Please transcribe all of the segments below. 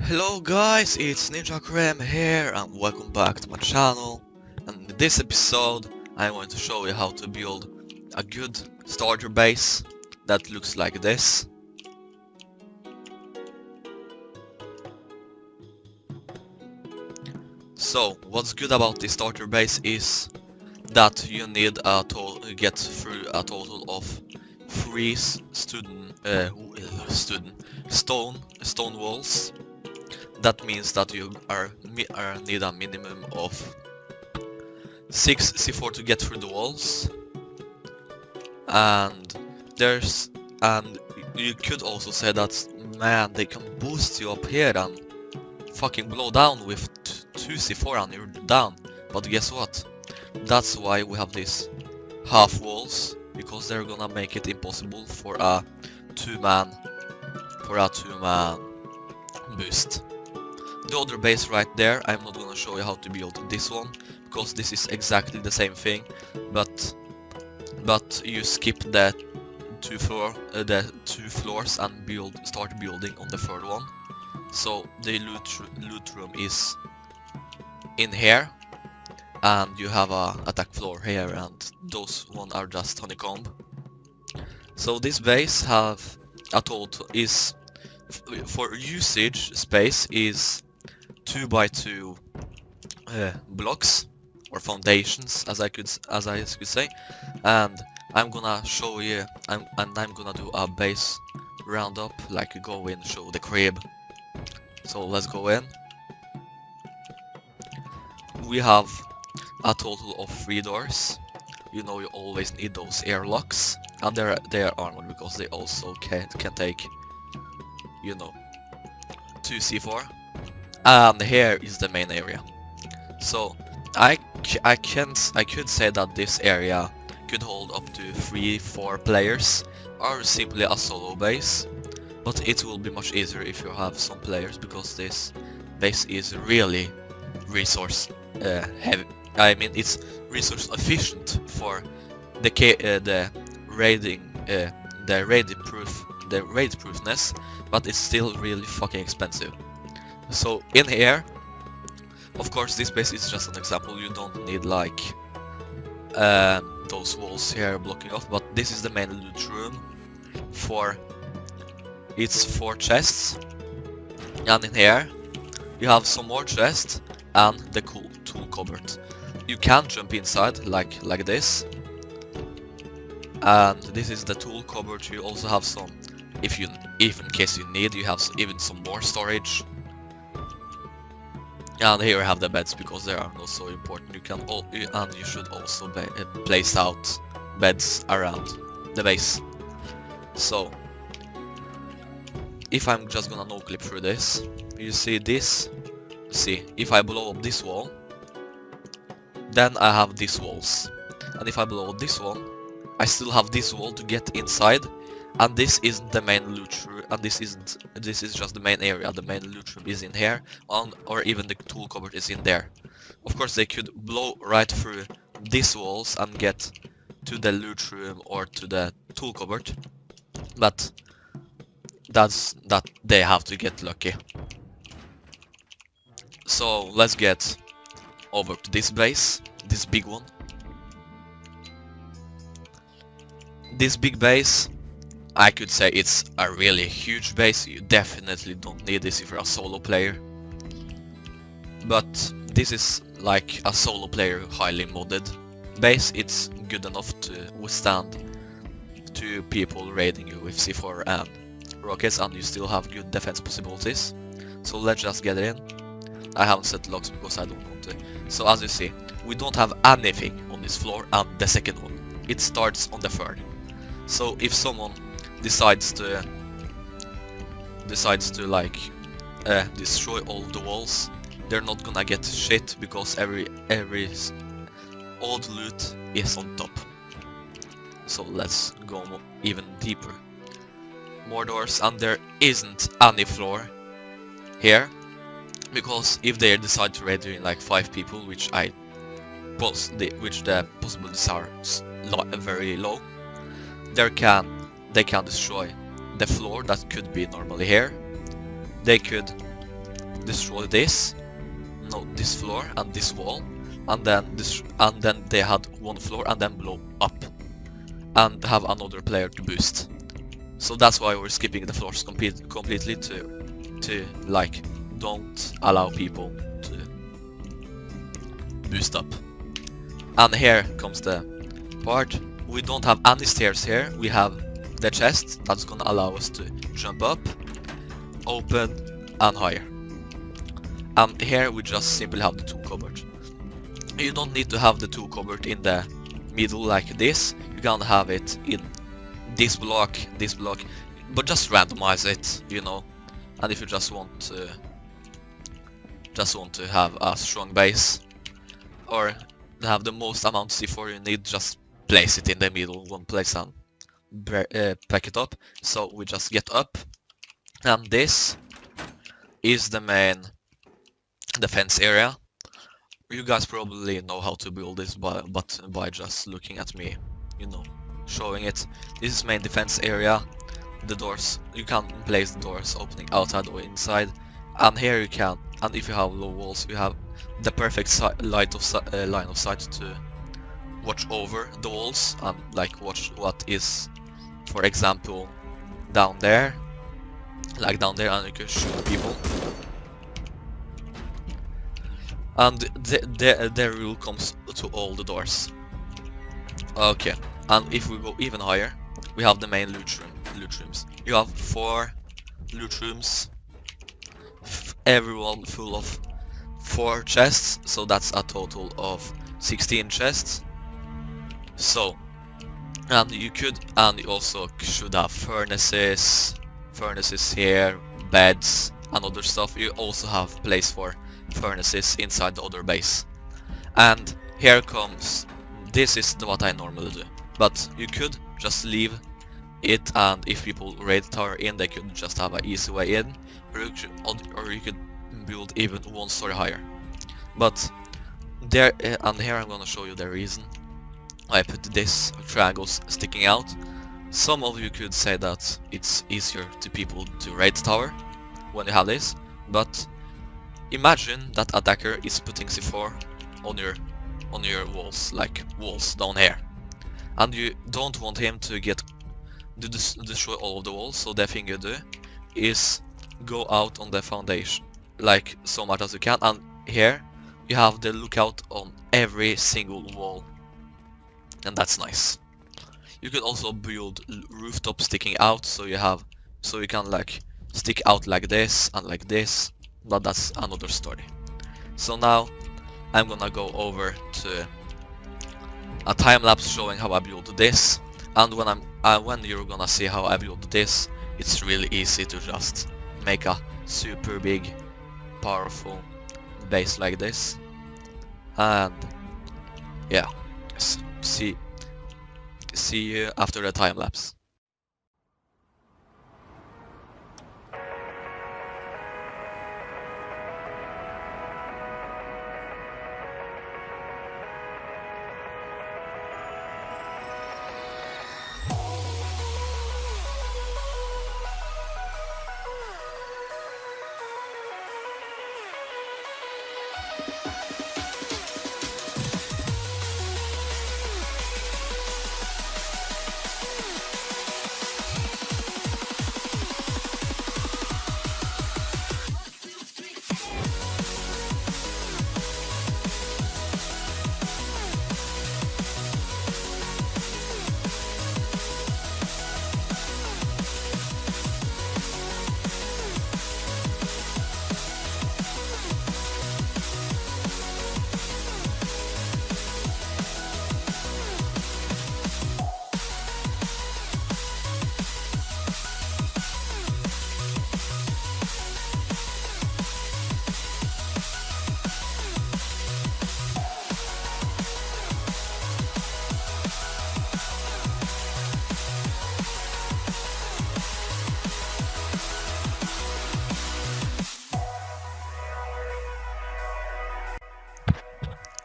Hello guys, it's Ninja Krem here and welcome back to my channel. And in this episode I'm going to show you how to build a good starter base that looks like this. So what's good about this starter base is that you need get through a total of 3 stone walls. That means that you need a minimum of 6 C4 to get through the walls, and you could also say that, man, they can boost you up here and fucking blow down with 2 C4 and you're down. But guess what? That's why we have these half walls, because they're gonna make it impossible for a two-man boost. The other base right there, I'm not gonna show you how to build this one, because this is exactly the same thing, but you skip the two floors and start building on the third one. So the loot room is in here, and you have a attack floor here, and those one are just honeycomb. So this base have a total is for usage space is 2 by 2 blocks or foundations, as I could say, and I'm gonna show you. I'm gonna do a base roundup, like go in, show the crib. So let's go in. We have a total of 3 doors. You know, you always need those airlocks, and they are armored because they also can take, you know, 2 C4. And here is the main area. So I could say that this area could hold up to 3-4 players, or simply a solo base, but it will be much easier if you have some players, because this base is really resource heavy. I mean, it's resource efficient for the raidproofness, but it's still really fucking expensive. So in here, of course, this base is just an example. You don't need like those walls here blocking off, but this is the main loot room. It's 4 chests, and in here you have some more chests and the cool tool cupboard. You can jump inside like this, and this is the tool cupboard. You also have some, if in case you need, you have even some more storage. And here you have the beds, because they are not so important. You should also place out beds around the base. So if I'm just gonna no clip through this, you see this. See, if I blow up this wall, then I have these walls, and if I blow up this one, I still have this wall to get inside. And this isn't the main loot room, and this is just the main area. The main loot room is in here, or even the tool cupboard is in there. Of course, they could blow right through these walls and get to the loot room or to the tool cupboard, but they have to get lucky. So let's get over to this base, this big one. This big base, I could say it's a really huge base. You definitely don't need this if you're a solo player. But this is like a solo player highly modded base. It's good enough to withstand 2 people raiding you with C4 and rockets, and you still have good defense possibilities. So let's just get in. I haven't set locks because I don't want to. So as you see, we don't have anything on this floor, and the second one, it starts on the third. So if someone decides to like destroy all of the walls, they're not gonna get shit, because every old loot is on top. So let's go even deeper. More doors, and there isn't any floor here, because if they decide to raid you in like 5 people, which the possibilities are very low, they can destroy the floor that could be normally here. They could destroy this, no, this floor and this wall, and then they had one floor and then blow up and have another player to boost. So that's why we're skipping the floors completely to like don't allow people to boost up. And here comes the part. We don't have any stairs here. We have the chest that's gonna allow us to jump up, open, and higher. And here we just simply have the two cupboard. You don't need to have the two cupboard in the middle like this. You can have it in this block, but just randomize it, you know. And if you just want to have a strong base or have the most amount of C4 you need, just place it in the middle, one place, and pack it up. So we just get up, and this is the main defense area. You guys probably know how to build this by just looking at me, you know, showing it. This is main defense area. The doors, you can place the doors opening outside or inside, and here you can, and if you have low walls, you have the perfect line of sight to watch over the walls and like watch what is, for example, down there, like down there, and you can shoot people. And the rule comes to all the doors. Okay, and if we go even higher, we have the main loot rooms. You have 4 loot rooms, everyone full of 4 chests, so that's a total of 16 chests. So, and you also should have furnaces here, beds, and other stuff. You also have place for furnaces inside the other base. And here comes, this is what I normally do, but you could just leave it, and if people raid tower in, they could just have an easy way in, or you could build even 1 story higher. But there, and here I'm gonna show you the reason I put this triangles sticking out. Some of you could say that it's easier to people to raid tower when you have this, but imagine that attacker is putting C4 on your walls, like walls down here, and you don't want him to destroy all of the walls. So the thing you do is go out on the foundation, like so much as you can, and here you have the lookout on every single wall, and that's nice. You could also build rooftop sticking out, so you can like stick out like this and like this, but that's another story. So now I'm gonna go over to a time lapse showing how I build this, and when you're gonna see how I build this, it's really easy to just make a super big, powerful base like this. And yeah, see you after the time lapse.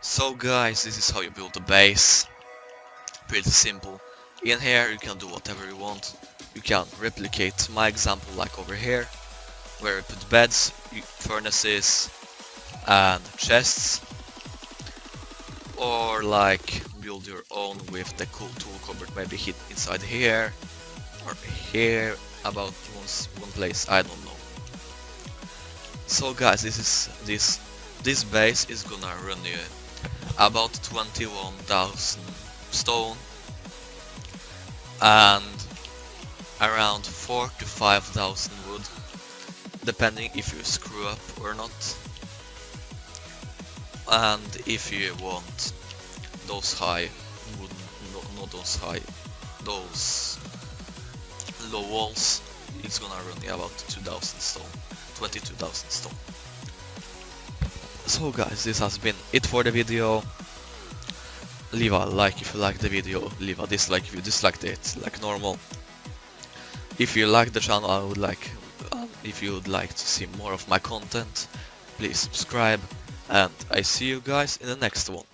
So guys, this is how you build a base. Pretty simple. In here you can do whatever you want. You can replicate my example like over here. where you put beds, furnaces and chests, or like build your own with the cool tool cupboard, maybe hit inside here or here, about one place, I don't know. So guys, this base is gonna run you about 21,000 stone and around 4 to 5,000 wood, depending if you screw up or not. And if you want those high wood, not those high, those low walls, it's gonna run you about 2,000 stone, 22,000 stone. So guys, this has been it for the video. Leave a like if you liked the video, leave a dislike if you disliked it, like normal. If you like the channel, I would like, if you would like to see more of my content, please subscribe, and I see you guys in the next one.